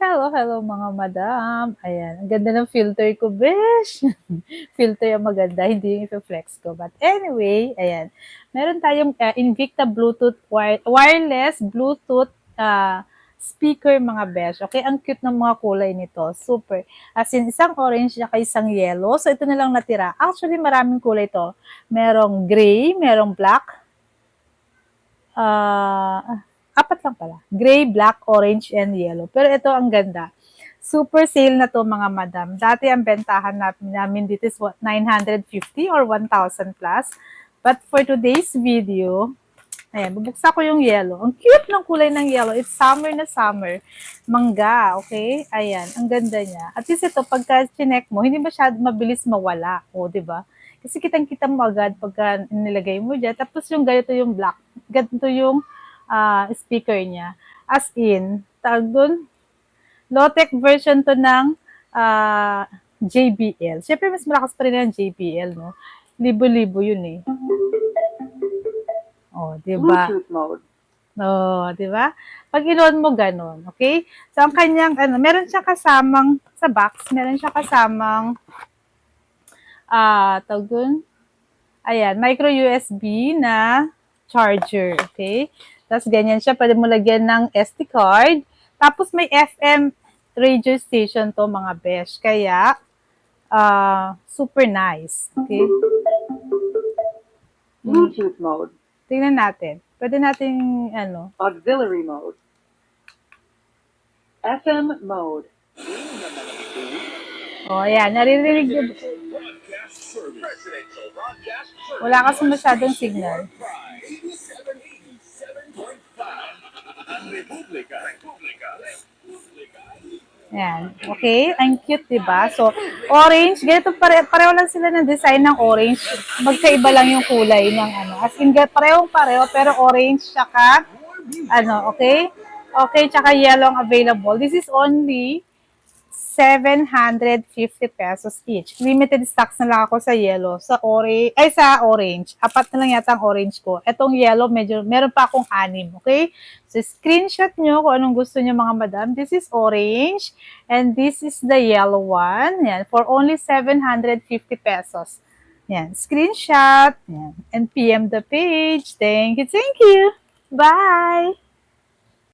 Hello, hello mga madam. Ayan, ang ganda ng filter ko, besh. Filter ang maganda, hindi yung i-flex ko. But anyway, ayan. Meron tayong Invicta Bluetooth wireless Bluetooth speaker mga besh. Okay, ang cute ng mga kulay nito. Super. As in, isang orange at isang yellow. So ito na lang natira. Actually, maraming kulay to. Merong gray, merong black, apat lang pala. Gray, black, orange, and yellow. Pero ito ang ganda. Super sale na to mga madam. Dati ang bentahan namin dito is 950 or 1,000 plus. But for today's video, ayan, bubuksan ko yung yellow. Ang cute ng kulay ng yellow. It's summer na summer. Mangga, okay? Ayan, ang ganda niya. At least ito, pagka chinek mo, hindi masyado mabilis mawala. O, di ba? Kasi kitang-kita mo agad pagka nilagay mo dyan. Tapos yung ganito yung black. Ganito yung speaker niya. As in, tawag dun, low-tech version to ng JBL. Siyempre, mas malakas pa rin ang JBL, no? Libo-libo yun eh. Oh, di ba? Bluetooth mode. Oh, di ba? Pag in-on mo ganun, okay? So ang kanyang meron siya kasamang sa box, meron siya kasamang tawag dun, ayan, micro USB na charger, okay? Tapos ganyan siya, pwede mo lagyan ng SD card. Tapos may FM radio station to mga besh, kaya super nice, okay? Bluetooth mode. Tingnan natin. Pwede natin, Auxiliary mode. FM mode. oh, ayan, naririnig nyo. Wala kasi masyadong signal. Ayan. Okay? Ang cute, diba? So, orange. Ganito, pareho lang sila ng design ng orange. Magkaiba lang yung kulay ng As in, parehong-pareho, pero orange tsaka, okay? Okay, tsaka yellow ang available. This is only 750 pesos each. Limited stocks na lang ako sa yellow. Sa orange. Apat na lang yata ang orange ko. Etong yellow, meron pa akong 6. Okay? So, screenshot nyo kung anong gusto nyo mga madam. This is orange. And this is the yellow one. Yan. For only 750 pesos. Yan. Screenshot. Yan. And PM the page. Thank you. Thank you. Bye!